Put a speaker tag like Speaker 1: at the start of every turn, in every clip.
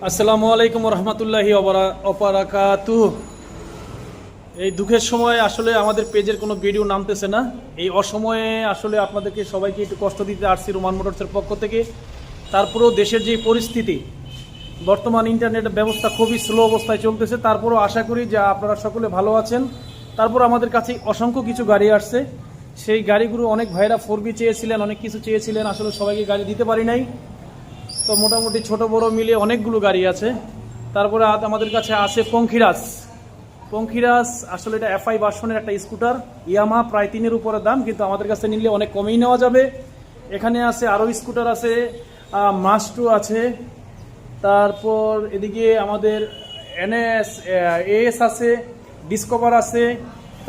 Speaker 1: আসসালামু আলাইকুম রহমতুল্লাহি অবরাকাতুহ। এই দুঃখের সময় আসলে আমাদের পেজের কোনো ভিডিও নামতেছে না। এই অসময়ে আসলে আপনাদেরকে সবাইকে একটু কষ্ট দিতে আসছি রোমান মোটরসের পক্ষ থেকে। তারপরেও দেশের যে পরিস্থিতি, বর্তমান ইন্টারনেট ব্যবস্থা খুবই স্লো অবস্থায় চলতেছে, তারপরেও আশা করি যে আপনারা সকলে ভালো আছেন। তারপর আমাদের কাছে অসংখ্য কিছু গাড়ি আসছে, সেই গাড়িগুলো অনেক ভাইরা 4B চেয়েছিলেন, অনেক কিছু চেয়েছিলেন, আসলে সবাইকে গাড়ি দিতে পারি নাই। তো মোটামুটি ছোট বড় মিলে অনেকগুলো গাড়ি আছে। তারপরে আমাদের কাছে আছে পঙ্খিরাজ আসলে এটা FI ভার্সনের একটা স্কুটার, ইয়ামা, প্রায় 3-এর উপরে দাম, কিন্তু আমাদের কাছে নিলে অনেক কমেই নেওয়া যাবে। এখানে আছে আরও স্কুটার আছে, মাস্টু আছে, তারপর এদিকে আমাদের AS আছে, ডিসকভার আছে,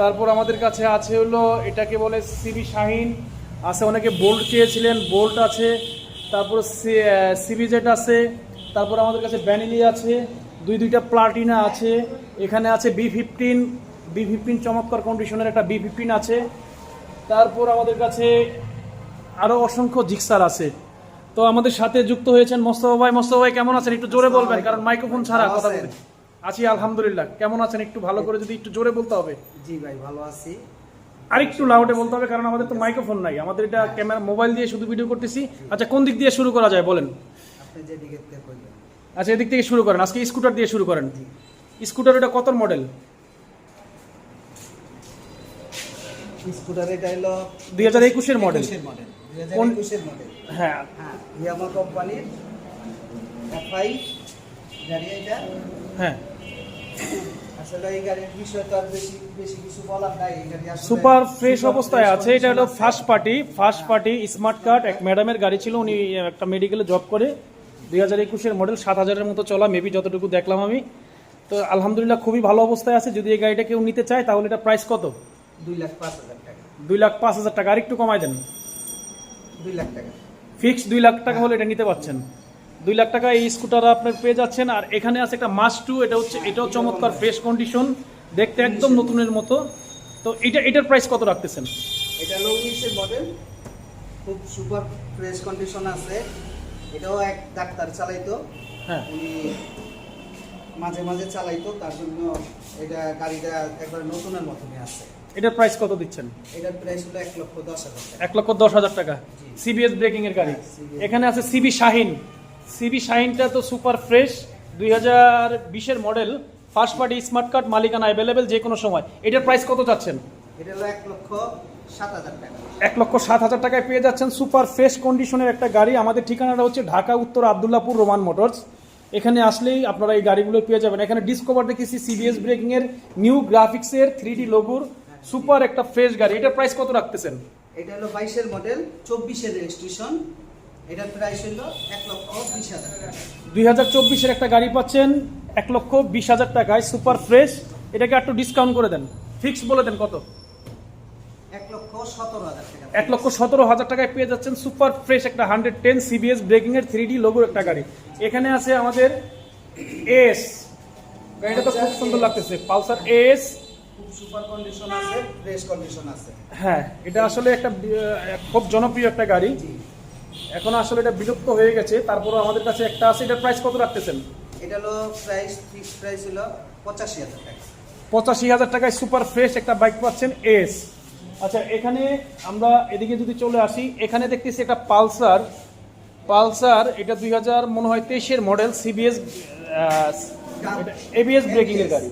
Speaker 1: তারপর আমাদের কাছে আছে হলো এটাকে বলে CB শাহিন আছে, অনেকে বোল্ট চেয়েছিলেন, বোল্ট আছে, তারপর CBZ আছে, তারপর আমাদের কাছে ভ্যানিলি আছে, দুইটা প্লাটিনা আছে, এখানে আছে B15 চমৎকার কন্ডিশনের একটা B15 আছে। তারপর আমাদের কাছে আরও অসংখ্য জিক্সার আছে। তো আমাদের সাথে যুক্ত হয়েছেন মোস্তফা ভাই কেমন আছেন? একটু জোরে বলবেন, কারণ মাইক্রোফোন ছাড়া কথা বলতে। আছি আলহামদুলিল্লাহ। কেমন আছেন? একটু ভালো করে যদি একটু জোরে বলতে হবে।
Speaker 2: জি ভাই, ভালো আছি।
Speaker 1: আর একটু লাউডে বলতে হবে, কারণ আমাদের তো মাইক্রোফোন নাই, আমাদের এটা ক্যামেরা মোবাইল দিয়ে শুধু ভিডিও করতেছি। আচ্ছা, কোন দিক দিয়ে শুরু করা যায় বলেন?
Speaker 2: আপনি যে দিকে থেকে কইবেন।
Speaker 1: আচ্ছা, এদিক থেকে শুরু করেন। আজকে স্কুটার দিয়ে শুরু করেন। স্কুটার এটা কত মডেল?
Speaker 2: স্কুটার এটা হলো
Speaker 1: 2021 এর মডেল।
Speaker 2: 2021 এর মডেল।
Speaker 1: হ্যাঁ,
Speaker 2: ইয়ামা কোম্পানির FI গাড়ি এটা।
Speaker 1: হ্যাঁ,
Speaker 2: আসলে এই গাড়ির বিষয় তো আর বেশি কিছু বলার নাই। এই গাড়ি আসলে
Speaker 1: সুপার ফ্রেশ অবস্থায় আছে। এটা হলো ফার্স্ট পার্টি স্মার্ট কার্ড। এক ম্যাডামের গাড়ি ছিল, উনি একটা মেডিকেলে জব করে। 2021 এর মডেল, 7000-এর মতো চলা, মেবি যতটুকু দেখলাম আমি। তো আলহামদুলিল্লাহ খুবই ভালো অবস্থায় আছে। যদি এই গাড়িটা কেউ নিতে চায় তাহলে এটা প্রাইস কত?
Speaker 2: 2,05,000 টাকা।
Speaker 1: 2,05,000 টাকা। আর একটু কমাই দেন।
Speaker 2: 2 লাখ টাকা
Speaker 1: ফিক্স 2 লাখ টাকা হলে এটা নিতে পারছেন। 2 লাখ টাকা এই স্কুটার আপনার পেয়ে যাচ্ছেন। আর এখানে আছে একটা মাস্টু, এটাও চমৎকার ফ্রেশ কন্ডিশন, দেখতে একদম নতুনের মতো। তো এটার প্রাইস কত রাখতেছেন?
Speaker 2: এটা হলো 19 এর মডেল, খুব সুপার ফ্রেশ কন্ডিশন আছে। এটাও এক ডাক্তার চালাইতো।
Speaker 1: হ্যাঁ,
Speaker 2: উনি মাঝে মাঝে চালাইতো, তার জন্য এটা গাড়িটা একবার নতুনের মতনই আছে।
Speaker 1: এটার প্রাইস কত দিচ্ছেন?
Speaker 2: এটার প্রাইস হলো 1,10,000 টাকা।
Speaker 1: 1,10,000 টাকা। CBS ব্রেকিং এর গাড়ি। এখানে আছে CB শাহিনটা তো সুপার ফ্রেশ, 2020 এর model, first party smart card, মালিকানা অ্যাভেলেবেল যে কোনো সময়। এটার প্রাইস কত চাচ্ছেন?
Speaker 2: এটা হলো 1,07,000 টাকা।
Speaker 1: 1,07,000 টাকায় পেয়ে যাচ্ছেন সুপার ফ্রেশ কন্ডিশনের একটা গাড়ি। আমাদের ঠিকানাটা হচ্ছে ঢাকা উত্তর আব্দুল্লাহপুর, রোমান মোটরস। এখানে আসলেই আপনারা এই গাড়িগুলো পেয়ে যাবেন। এখানে ডিসকভার দেখেছি, CBS ব্রেকিং এর নিউ গ্রাফিক্সের 3D লোগোর সুপার একটা ফ্রেশ গাড়ি। এটার প্রাইস কত রাখতেছেন?
Speaker 2: এটা হলো 22 এর মডেল, 24 এর রেজিস্ট্রেশন। এটার প্রাইস হলো 1,20,000 টাকা।
Speaker 1: 2024 এর একটা গাড়ি পাচ্ছেন 1,20,000 টাকায়, সুপার ফ্রেশ। এটাকে একটু ডিসকাউন্ট করে দেন, ফিক্স বলে দেন কত?
Speaker 2: 1,17,000 টাকা।
Speaker 1: 1,17,000 টাকায় পেয়ে যাচ্ছেন সুপার ফ্রেশ একটা 110 CBS ব্রেকিং এর 3D লোগোর একটা গাড়ি। এখানে আছে আমাদের AS, গাড়িটা তো খুব সুন্দর লাগতেছে, পালসার AS,
Speaker 2: খুব সুপার কন্ডিশন আছে, ফ্রেশ কন্ডিশন আছে।
Speaker 1: হ্যাঁ, এটা আসলে একটা খুব জনপ্রিয় একটা গাড়ি। এখন আসলে এটা বিলুপ্ত হয়ে গেছে, তারপরও আমাদের কাছে একটা আছে। এটার প্রাইস কত রাখতেছেন?
Speaker 2: এটা হলো প্রাইস, ফিক্স প্রাইস হলো 85,000 টাকা।
Speaker 1: 85,000 টাকায় সুপার ফ্রেশ একটা বাইক পাচ্ছেন AS। আচ্ছা, এখানে আমরা এদিকে যদি চলে আসি, এখানে দেখতেছি একটা পালসার, এটা 2023 এর মডেল, CBS ABS ব্রেকিং এর গাড়ি,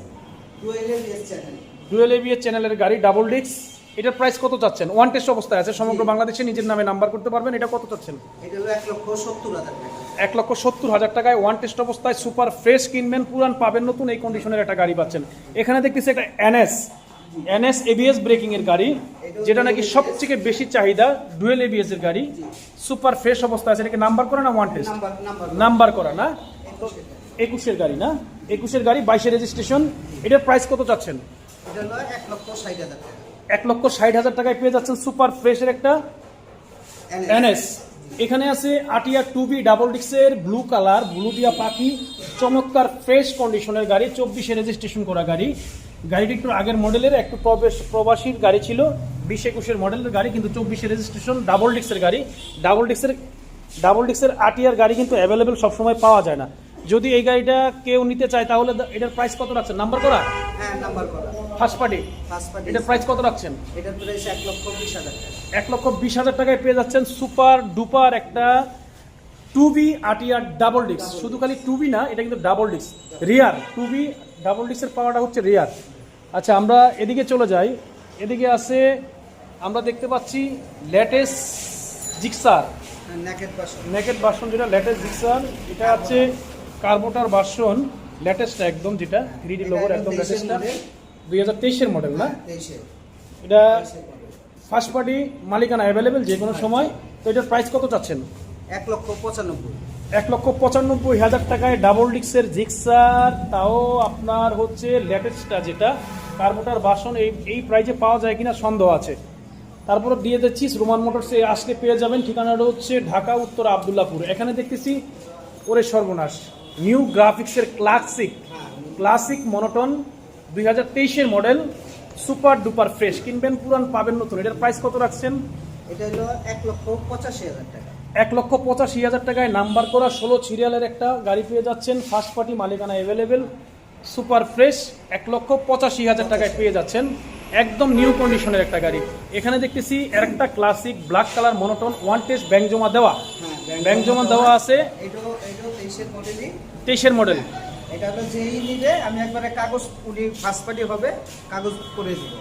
Speaker 1: ডুয়েল ABS চ্যানেলের গাড়ি, ডাবল ডিস্ক। এটার প্রাইস কত চাচ্ছেন? ওয়ান টেস্ট অবস্থায় আছে, সমগ্র বাংলাদেশে নিজের নামে নাম্বার করতে পারবেন। এটা কত চাচ্ছেন?
Speaker 2: এটা হলো 1,70,000 টাকা।
Speaker 1: 1,70,000 টাকায় ওয়ান টেস্ট অবস্থায় সুপার ফ্রেশ, কিনবেন পুরান পাবেন নতুন, এই কন্ডিশনের একটা গাড়ি পাচ্ছেন। এখানে দেখতেছি একটা NS ABS ব্রেকিং এর গাড়ি, যেটা নাকি সবথেকে বেশি চাহিদা, ডুয়েল ABS এর গাড়ি, সুপার ফ্রেশ অবস্থায় আছে। এটাকে নাম্বার করা না ওয়ান টেস্ট? নাম্বার করা না। 21 এর গাড়ি না, 21 এর গাড়ি, 22 এর রেজিস্ট্রেশন। এটার প্রাইস কত চাচ্ছেন?
Speaker 2: এটা হলো 1,60,000 টাকা।
Speaker 1: 1,60,000 টাকায় পেয়ে যাচ্ছেন সুপার ফ্রেশের একটা NS। এখানে আছে আটিয়া 2B ডাবল ডিস্কের ব্লু কালার, ব্লুটিয়া পাখি, চমৎকার ফ্রেশ কন্ডিশনের গাড়ি, 24 এর রেজিস্ট্রেশন করা গাড়ি। গাড়িটি একটু আগের মডেলের, একটু প্রবাসীর গাড়ি ছিল, 20-21 এর মডেলের গাড়ি, কিন্তু 24 এর রেজিস্ট্রেশন, ডাবল ডিস্কের গাড়ি। ডাবল ডিস্কের আটিয়ার গাড়ি কিন্তু অ্যাভেলেবেল সবসময় পাওয়া যায় না। যদি এই গাড়িটা কেউ নিতে চায় তাহলে এটার প্রাইস কত রাখছেন? নাম্বার করা
Speaker 2: হ্যাঁ, নাম্বার করা
Speaker 1: ফার্স্ট পার্টি,
Speaker 2: ফার্স্ট পার্টি।
Speaker 1: এটার প্রাইস কত রাখছেন?
Speaker 2: এটার প্রাইস 1,20,000 টাকা।
Speaker 1: 1,20,000 টাকায় পেয়ে যাচ্ছেন সুপার ডুপার একটা 2B RTR ডাবল ডিস্ক। শুধু খালি 2B না, এটা কিন্তু ডাবল ডিস্ক রিয়ার। 2B ডাবল ডিস্কের পাওয়াটা হচ্ছে রিয়ার। আচ্ছা, আমরা এদিকে চলে যাই। এদিকে আছে, আমরা দেখতে পাচ্ছি লেটেস্ট জিক্সার নেকেট ভার্সন, যেটা লেটেস্ট জিক্সার। এটা আছে কার্বোটার ভার্সন, লেটেস্ট একদম, যেটা 3D লোগোর একদম লেটেস্ট, 2023-এর মডেল না? এটা ফার্স্ট পার্টি, মালিকানা অ্যাভেলেবেল যে কোনো সময়। তো এটার প্রাইস কত চাচ্ছেন?
Speaker 2: 1,95,000।
Speaker 1: 1,95,000 টাকায় ডাবল ডিস্কের জিক্সার, তাও আপনার হচ্ছে লেটেস্টটা, যেটা কার্বোটার ভার্সন। এই প্রাইসে পাওয়া যায় কিনা সন্দেহ আছে। তারপরে দিয়ে যাচ্ছি রোমান মোটরসে আসলে পেয়ে যাবেন। ঠিকানাটা হচ্ছে ঢাকা উত্তর আবদুল্লাপুর। এখানে দেখতেছি, ওরে সর্বনাশ, নিউ গ্রাফিক্সের ক্লাসিক মনোটন 2023-এর মডেল, সুপার ডুপার ফ্রেশ। কিনবেন পুরান, পাবেন নতুন। এটার প্রাইস কত রাখছেন?
Speaker 2: এটা হলো 1,85,000 টাকা।
Speaker 1: 1,85,000 টাকায় নাম্বার করা 16 সিরিয়ালের একটা গাড়ি পেয়ে যাচ্ছেন। ফার্স্ট পার্টি, মালিকানা অ্যাভেলেবেল, সুপার ফ্রেশ, 1,85,000 টাকায় পেয়ে যাচ্ছেন। একদম নিউ কন্ডিশনের একটা গাড়ি। এখানে দেখতেছি একটা classic black colour monotone, one test bank জমা দেওয়া, ব্যাংক জমা দেওয়া আছে।
Speaker 2: এটাও 23-এর মডেলই।
Speaker 1: 23-এর মডেল।
Speaker 2: এটা হলো যেই নিবে, আমি একবারে কাগজ, উনি ফার্স্ট পার্টি হবে, কাগজ করে দিব,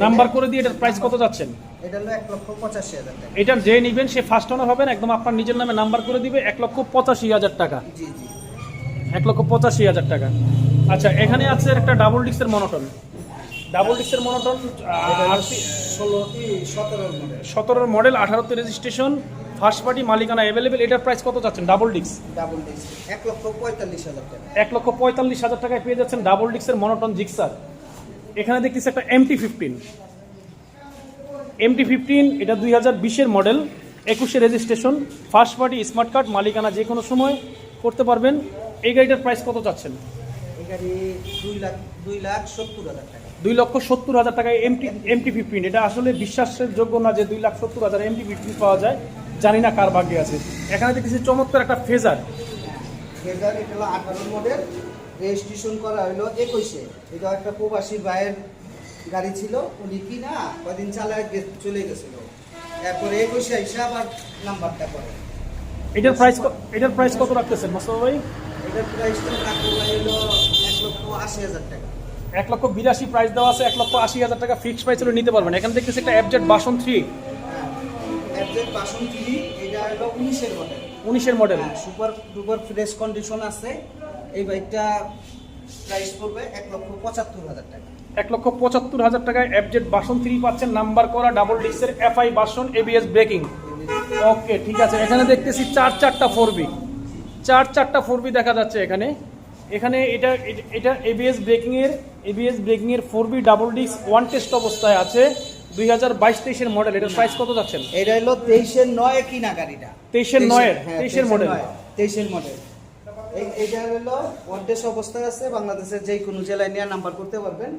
Speaker 1: নাম্বার করে দিয়ে। এটার প্রাইস কত যাচ্ছেন?
Speaker 2: এটা হলো 1,85,000 টাকা।
Speaker 1: এটার যে নিবেন সে ফার্স্ট ওনার হবেন, একদম আপনার নিজের নামে নাম্বার করে দিবে। 1,85,000 টাকা।
Speaker 2: জি জি,
Speaker 1: 1,85,000 টাকা। আচ্ছা, এখানে আছে একটা ডাবল ডিস্কের মনোটন, ডাবল ডিস্কের মনোটন 17-এর মডেল, 18-তে রেজিস্ট্রেশন, ফার্স্ট পার্টি, মালিকানা অ্যাভেলেবেল। এটার প্রাইস কত চাচ্ছেন? ডাবল ডিস্ক
Speaker 2: 1,45,000 টাকা।
Speaker 1: 1,45,000 টাকায় পেয়ে যাচ্ছেন ডাবল ডিস্কের মনোটন জিক্সার। এখানে দেখতেছি একটা MT-15, এটা 2020-এর মডেল, 21-এ registration, first party, smart card, মালিকানা যে কোনো সময় করতে পারবেন। এই গাড়িটার প্রাইস কত চাচ্ছেন?
Speaker 2: এই গাড়ি 2,70,000 টাকা।
Speaker 1: 2,70,000 টাকায় MT-15। এটা আসলে বিশ্বাসের যোগ্য না যে 2,70,000 MT-15 পাওয়া যায়। জানি না কার ভাগ্যে আছে। এখানে দেখতেছি চমৎকার একটা ফেজার।
Speaker 2: এটা হলো 18 মডেল, রেজিস্ট্রেশন করা হলো 21-এ। এটা একটা প্রবাসী ভাইয়ের গাড়ি ছিল, উনি কি না কদিন চালায় চলে গেছিল, এরপরে 21-এ এসে আবার নাম্বারটা করে।
Speaker 1: এটার প্রাইস কত রাখতেছেন মাসুদ ভাই?
Speaker 2: এটার প্রাইসটা রাখবো হলো 1,80,000 টাকা।
Speaker 1: 1,82,000 প্রাইস দেওয়া আছে। 1,80,000 টাকা ফিক্সড প্রাইস হলে নিতে পারবেন। এখানে দেখতেছি একটা FZ ভার্সন 3,
Speaker 2: FZ ভার্সন 3, এটা হলো 19-এর মডেল।
Speaker 1: 19-এর model,
Speaker 2: super duper fresh condition আছে। এই বাইকটা প্রাইস পড়বে 1,75,000 টাকা।
Speaker 1: 1,75,000 টাকায় FZ ভার্সন 3 পাচ্ছেন, নাম্বার করা, ডাবল ডিস্কের, FI ভার্সন, ABS ব্রেকিং। ওকে, ঠিক আছে। এখানে দেখতেছি 4-4টা 4B দেখা যাচ্ছে এখানে। এটা ABS ব্রেকিং এর 4B double disc, one test অবস্থায় আছে, 2022-23-এর মডেল। এটার প্রাইস কত যাচ্ছেন?
Speaker 2: এটা হলো 23-এর 9 কিনা গাড়িটা।
Speaker 1: 23-এর মডেল।
Speaker 2: 23-এর মডেল। এইটা হলো ওয়ান টেস্ট অবস্থায় আছে, বাংলাদেশের যে কোনো জেলায় নিয়ে নাম্বার করতে পারবেন।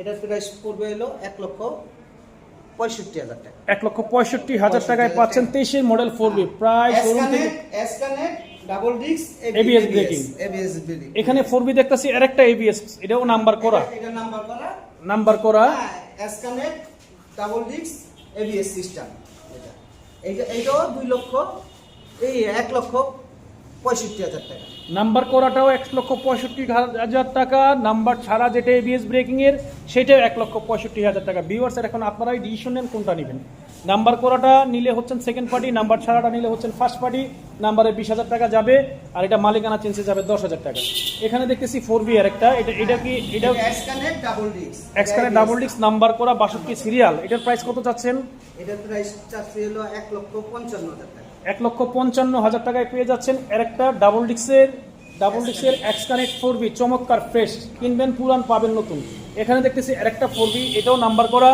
Speaker 2: এটার প্রাইস পড়বে হলো 1,65,000 টাকা।
Speaker 1: 1,65,000 টাকায় পাচ্ছেন 23-এর মডেল 4B। প্রায়
Speaker 2: ডাবল ডিস্ক,
Speaker 1: ABS ব্রেকিং। এখানে 4B দেখতেছি, আরেকটা ABS, এটাও নাম্বার করা,
Speaker 2: এটা
Speaker 1: নাম্বার করা
Speaker 2: এসকানেক্ট ডাবল ডিস্ক ABS সিস্টেম। এটাও 1,65,000 টাকা।
Speaker 1: নাম্বার করাটাও 1,65,000 টাকা। নাম্বার ছাড়া যেটা ABS ব্রেকিং এর, সেটাও 1,65,000 টাকা। ভিউয়ার্স, এখন আপনারাই ডিসিশন নেন কোনটা নেবেন। নাম্বার করাটা নিলে হচ্ছেন সেকেন্ড পার্টি, নাম্বার ছাড়াটা নিলে হচ্ছেন ফার্স্ট পার্টি। নাম্বারে 20,000 টাকা যাবে, আর এটা মালিকানা চেঞ্জে যাবে 10,000 টাকা। এখানে দেখতেছি 4B আর একটা, এটা
Speaker 2: এসকানেক্ট
Speaker 1: ডাবল ডিস্ক, নাম্বার করা, 62 সিরিয়াল। এটার প্রাইস কত চাচ্ছেন?
Speaker 2: এটার প্রাইস চাচ্ছি হলো 1,55,000 টাকা।
Speaker 1: 1,55,000 টাকায় পেয়ে যাচ্ছেন একটা ডাবল ডিস্কের এক্সকানেক্ট 4B, চমৎকার ফ্রেশ। কিনবেন পুরান, পাবেন নতুন। এখানে দেখতেছি আরেকটা 4B, এটাও নাম্বার করা,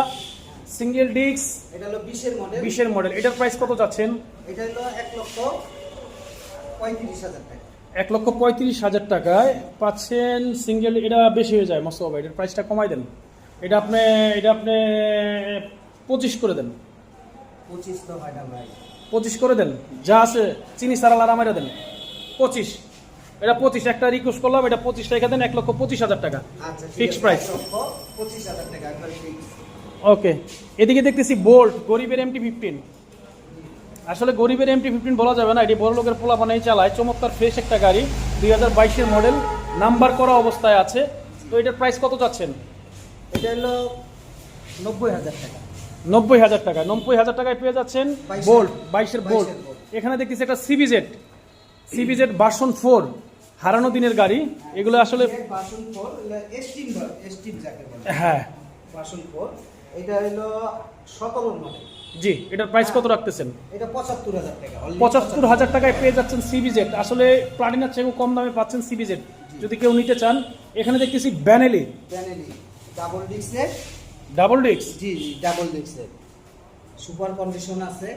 Speaker 1: সিঙ্গেল ডিস্ক,
Speaker 2: এটা হলো
Speaker 1: 20-এর মডেল। এটার প্রাইস কত যাচ্ছেন?
Speaker 2: এটা হলো 1,35,000 টাকা।
Speaker 1: 1,35,000 টাকায় পাচ্ছেন সিঙ্গেল। এটা বেশি হয়ে যায় মাসুদ ভাই, এটার প্রাইসটা কমাই দেন। এটা আপনি 25 করে দেন।
Speaker 2: 25 তো হয় না ভাই,
Speaker 1: 25 করে দেন, যা আছে চিনি সারাল আর আমারে দেন। 25 এটা 25, একটা রিকোয়েস্ট করলাম, এটা 25 টাকা দেন, 1,25,000 টাকা
Speaker 2: আচ্ছা
Speaker 1: ফিক্সড প্রাইস।
Speaker 2: 25,000 টাকা একবার ফিক্স।
Speaker 1: ওকে, এদিকে দেখতেছি বোল্ট, গরিবের MT-15। আসলে গরিবের MT-15 বলা যাবে না, এটি বড় লোকের পোলাপানেই চালায়। চমৎকার ফ্রেশ একটা গাড়ি, 2022-এর মডেল, নাম্বার করা অবস্থায় আছে। তো এটার প্রাইস কত চাচ্ছেন?
Speaker 2: এটা হলো 90,000 টাকা।
Speaker 1: 90,000 টাকা, 90,000 টাকায় পেয়ে যাচ্ছেন
Speaker 2: 22
Speaker 1: বোল্ট, 22-এর বোল্ট।
Speaker 2: 22-এর বোল্ট।
Speaker 1: এখানে দেখতেছি একটা সিবিজেড ভার্সন 4, হারানো দিনের গাড়ি। এগুলো আসলে
Speaker 2: ভার্সন 4 এস্টিম যাকে বলে,
Speaker 1: হ্যাঁ
Speaker 2: ভার্সন 4। এটা হলো 17 মডেল।
Speaker 1: জি, এটার প্রাইস কত রাখতেছেন?
Speaker 2: এটা 75,000 টাকা।
Speaker 1: 75,000 টাকায় পেয়ে যাচ্ছেন সিবিজেড। আসলে প্লাটিনার চেয়েও কম দামে পাচ্ছেন সিবিজেড, যদি কেউ নিতে চান। এখানে দেখতেছি ব্যানেলি
Speaker 2: ডাবল ডিস্কের।
Speaker 1: ডাবল ডিস্ক,
Speaker 2: জি জি, ডাবল ডিস্কের সুপার কন্ডিশন আছে।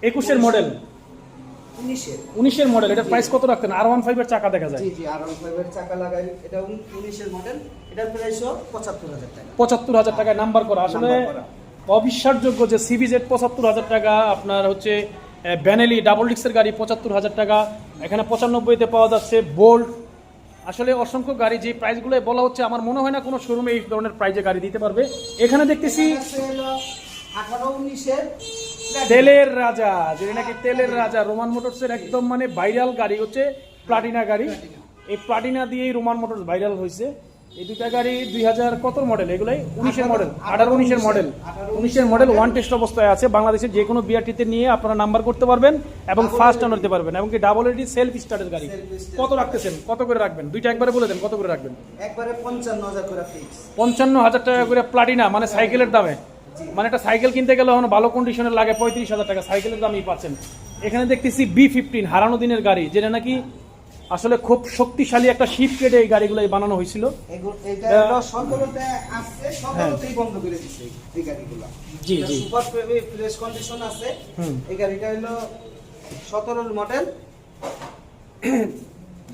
Speaker 1: 21-এর মডেল,
Speaker 2: 19-এর
Speaker 1: মডেল। এটার প্রাইস কত রাখতেন? R15-এর চাকা দেখা যায়।
Speaker 2: জি জি, R15 এর চাকা লাগাই। এটা 19-এর মডেল। এটার প্রাইসও 75,000 টাকা।
Speaker 1: 75,000 টাকায় নাম্বার করা। আসলে
Speaker 2: নাম্বার করা।
Speaker 1: অবিশ্বাসযোগ্য যে সিবিজেড 75,000 টাকা, আপনার হচ্ছে ব্যানেলি ডাবল ডিস্কের গাড়ি 75,000 টাকা, এখানে 95-তে পাওয়া যাচ্ছে বোল্ট। আসলে অসংখ্য গাড়ি, যে প্রাইসগুলো বলা হচ্ছে, আমার মনে হয় না কোনো শোরুমে এই ধরনের প্রাইজে গাড়ি দিতে পারবে। এখানে দেখতেছি
Speaker 2: আছে হলো 18-19-এর
Speaker 1: তেলের রাজা, যেটা নাকি তেলের রাজা, রোমান মোটরসের একদম মানে ভাইরাল গাড়ি হচ্ছে প্লাটিনা গাড়ি। এই প্লাটিনা দিয়েই রোমান মোটরস ভাইরাল হয়েছে। এই দুইটা গাড়ি 2000 কত মডেল? এগুলাই 19-এর মডেল, 18-19-এর মডেল। 19-এর মডেল ওয়ান টেস্ট অবস্থায় আছে। বাংলাদেশের যে কোনো বিআরটিতে নিয়ে আপনারা নাম্বার করতে পারবেন এবং ফার্স্ট টার্ন নিতে পারবেন। এবং কি ডাবল এডি সেলফ স্টার্টের গাড়ি। কত রাখতেছেন? কত করে রাখবেন? দুইটা একবারে বলে দেন, কত করে রাখবেন?
Speaker 2: একবারে 55,000 করে ফিক্স।
Speaker 1: 55,000 টাকা করে প্লাটিনা, মানে সাইকেলের দামে। মানে একটা সাইকেল কিনতে গেলে এখন ভালো কন্ডিশনের লাগে 35,000 টাকা, সাইকেলের দামই পাচ্ছেন। এখানে দেখতেছি B15, হারানো দিনের গাড়ি, যেটা নাকি আসলে খুব শক্তিশালী একটা শিপ কেটে এই গাড়িগুলো বানানো হয়েছিল।
Speaker 2: এটা হলো 17-তে আসছে, 17-তেই বন্ধ করে দিছে এই গাড়িগুলো।
Speaker 1: জি জি,
Speaker 2: সুপার ফ্রেশ কন্ডিশন আছে। এই গাড়িটা হলো 17-এর মডেল।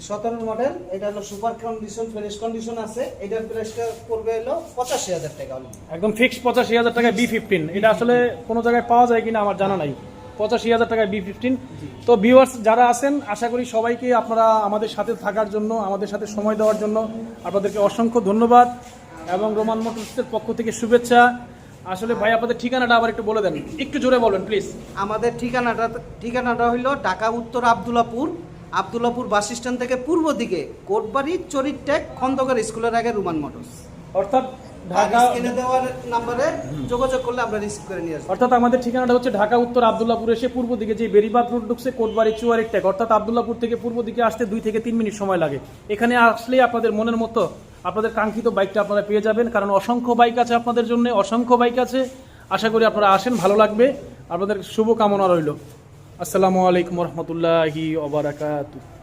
Speaker 2: 17-এর মডেল। এটা হলো সুপার কন্ডিশন, ফ্রেশ কন্ডিশন আছে। এটার প্রাইসটা পড়বে হলো 85,000 টাকা।
Speaker 1: একদম ফিক্স 85,000 টাকায় B15। এটা আসলে কোনো জায়গায় পাওয়া যায় কিনা আমার জানা নাই। 85,000 টাকায় B15। তো ভিউয়ার্স যারা আছেন, আশা করি সবাইকে আপনারা আমাদের সাথে থাকার জন্য, আমাদের সাথে সময় দেওয়ার জন্য আপনাদেরকে অসংখ্য ধন্যবাদ এবং রোমান মোটরসের পক্ষ থেকে শুভেচ্ছা। আসলে ভাই, আপনাদের ঠিকানাটা আবার একটু বলে দেন, একটু জোরে বলেন প্লিজ।
Speaker 2: আমাদের ঠিকানাটা হলো ঢাকা উত্তর আব্দুল্লাপুর বাস স্ট্যান্ড থেকে পূর্ব দিকে কোটবাড়ি চরিট্যাগ খন্দকার স্কুলের আগে রোমান মোটরস।
Speaker 1: অর্থাৎ ঢাকা
Speaker 2: স্ক্রিনে দেওয়ার নম্বরে যোগাযোগ করলে আমরা রিসিভ করে নিয়ে আসবো।
Speaker 1: অর্থাৎ আমাদের ঠিকানাটা হচ্ছে ঢাকা উত্তর আব্দুল্লাপুর এসে পূর্ব দিকে যে বেরিবাদ রোড ঢুকছে কোটবাড়ি চুয়ারির ট্যাগ, অর্থাৎ আব্দুল্লাপুর থেকে পূর্ব দিকে আসতে 2 থেকে 3 মিনিট সময় লাগে। এখানে আসলেই আপনাদের মনের মতো আপনাদের কাঙ্ক্ষিত বাইকটা আপনারা পেয়ে যাবেন, কারণ অসংখ্য বাইক আছে আপনাদের জন্য, অসংখ্য বাইক আছে। আশা করি আপনারা আসেন, ভালো লাগবে। আপনাদের শুভ কামনা রইল। আসসালামু আলাইকুম রহমতুল্লাহি ওয়া বারাকাতুহু।